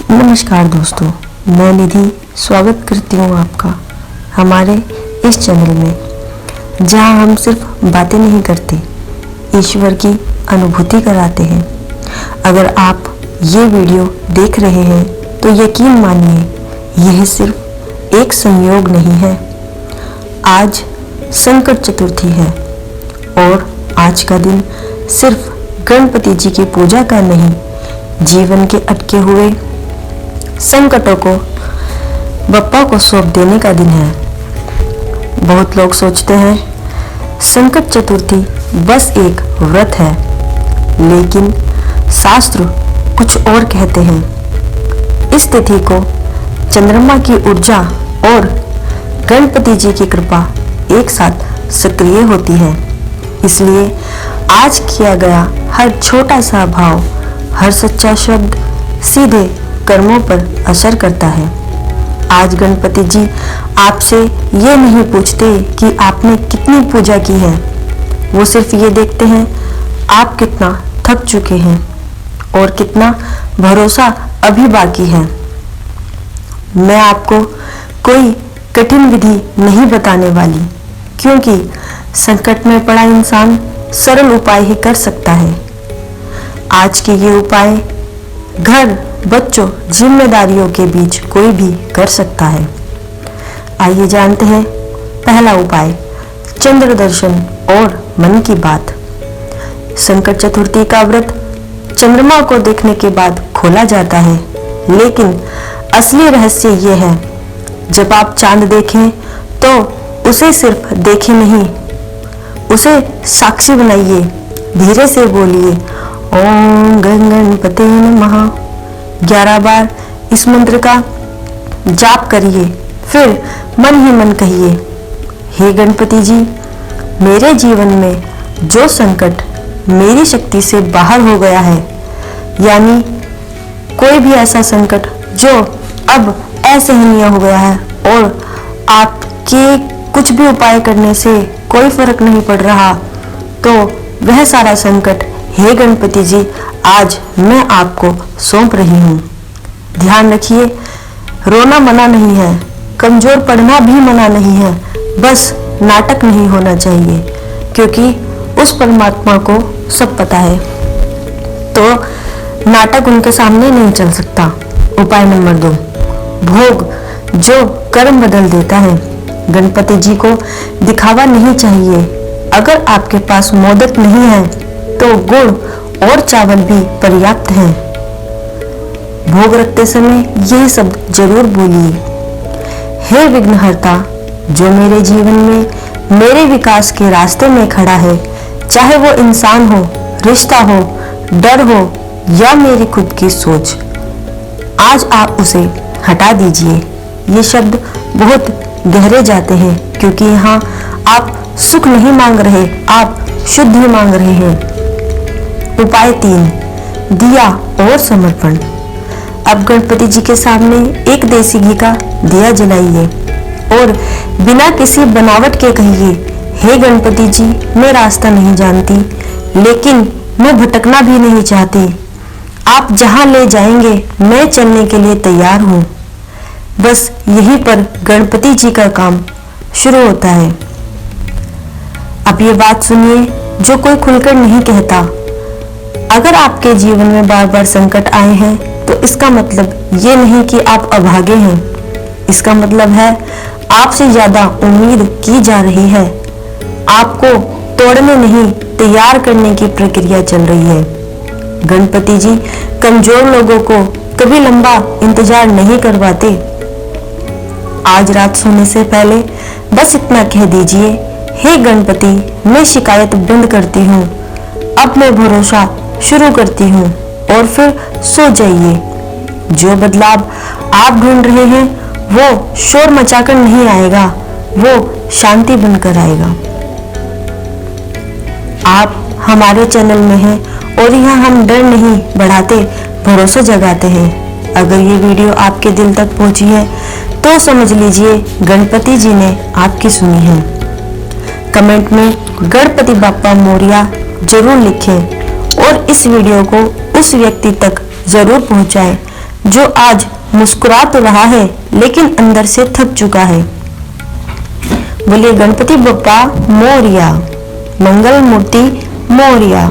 नमस्कार दोस्तों, मैं निधि स्वागत करती हूँ आपका हमारे इस चैनल में, जहाँ हम सिर्फ बातें नहीं करते, ईश्वर की अनुभूति कराते हैं। अगर आप ये वीडियो देख रहे हैं तो यकीन मानिए, यह सिर्फ एक संयोग नहीं है। आज संकट चतुर्थी है और आज का दिन सिर्फ गणपति जी की पूजा का नहीं, जीवन के अटके हुए संकटों को बप्पा को सौंप देने का दिन है। बहुत लोग सोचते हैं संकट चतुर्थी बस एक व्रत है, लेकिन शास्त्र कुछ और कहते हैं। इस तिथि को चंद्रमा की ऊर्जा और गणपति जी की कृपा एक साथ सक्रिय होती है। इसलिए आज किया गया हर छोटा सा भाव, हर सच्चा शब्द सीधे कर्मों पर असर करता है। आज गणपति जी आपसे ये नहीं पूछते कि आपने कितनी पूजा की है, वो सिर्फ ये देखते हैं आप कितना थक चुके हैं और कितना भरोसा अभी बाकी है। मैं आपको कोई कठिन विधि नहीं बताने वाली, क्योंकि संकट में पड़ा इंसान सरल उपाय ही कर सकता है। आज के ये उपाय घर, बच्चों, जिम्मेदारियों के बीच कोई भी कर सकता है। आइए जानते हैं पहला उपाय, चंद्र दर्शन और मन की बात। संकट चतुर्थी का व्रत चंद्रमा को देखने के बाद खोला जाता है, लेकिन असली रहस्य ये है, जब आप चांद देखें तो उसे सिर्फ देखें नहीं, उसे साक्षी बनाइए। धीरे से बोलिए ओम गणपते नमः 11 बार इस मंत्र का जाप करिए, फिर मन ही मन कहिए, हे गणपति जी, मेरे जीवन में जो संकट मेरी शक्ति से बाहर हो गया है, यानी कोई भी ऐसा संकट जो अब असहनीय हो गया है और आपके कुछ भी उपाय करने से कोई फर्क नहीं पड़ रहा, तो वह सारा संकट हे गणपति जी आज मैं आपको सौंप रही हूँ। ध्यान रखिए, रोना मना नहीं है, कमजोर पड़ना भी मना नहीं है, बस नाटक नहीं होना चाहिए, क्योंकि उस परमात्मा को सब पता है, तो नाटक उनके सामने नहीं चल सकता। उपाय नंबर 2, भोग जो कर्म बदल देता है। गणपति जी को दिखावा नहीं चाहिए। अगर आपके पास मोदक नहीं है तो गुड़ और चावल भी पर्याप्त हैं। भोग रखते समय यही शब्द जरूर बोलिए, हे विघ्नहर्ता, जो मेरे जीवन में मेरे विकास के रास्ते में खड़ा है, चाहे वो इंसान हो, रिश्ता हो, डर हो या मेरी खुद की सोच, आज आप उसे हटा दीजिए। ये शब्द बहुत गहरे जाते हैं, क्योंकि यहाँ आप सुख नहीं मांग रहे, आप शुद्धि मांग रहे हैं। उपाय 3, दिया और समर्पण। अब गणपति जी के सामने एक देसी घी का दिया जलाइए और बिना किसी बनावट के कहिए, हे गणपति जी, मैं रास्ता नहीं जानती, लेकिन मैं भटकना भी नहीं चाहती। आप जहाँ ले जाएंगे मैं चलने के लिए तैयार हूँ। बस यहीं पर गणपति जी का काम शुरू होता है। अब ये बात सुनिए जो कोई खुलकर नहीं कहता। अगर आपके जीवन में बार बार संकट आए हैं तो इसका मतलब ये नहीं कि आप अभागे हैं, इसका मतलब है आपसे ज्यादा उम्मीद की जा रही है। आपको तोड़ने नहीं, तैयार करने की प्रक्रिया चल रही है। गणपति जी कमजोर लोगों को कभी लंबा इंतजार नहीं करवाते। आज रात सोने से पहले बस इतना कह दीजिए, हे गणपति, मैं शिकायत बंद करती हूँ, अब मैं भरोसा शुरू करती हूँ, और फिर सो जाइए। जो बदलाव आप ढूंढ रहे हैं वो शोर मचाकर नहीं आएगा, वो शांति बनकर आएगा। आप हमारे चैनल में हैं और यहाँ हम डर नहीं बढ़ाते, भरोसा जगाते हैं। अगर ये वीडियो आपके दिल तक पहुँची है तो समझ लीजिए गणपति जी ने आपकी सुनी है। कमेंट में गणपति बाप्पा मोरिया जरूर लिखें और इस वीडियो को उस व्यक्ति तक जरूर पहुंचाएं जो आज मुस्कुरा तो रहा है लेकिन अंदर से थक चुका है। बोलिए गणपति बप्पा मोरिया, मंगल मूर्ति मोरिया।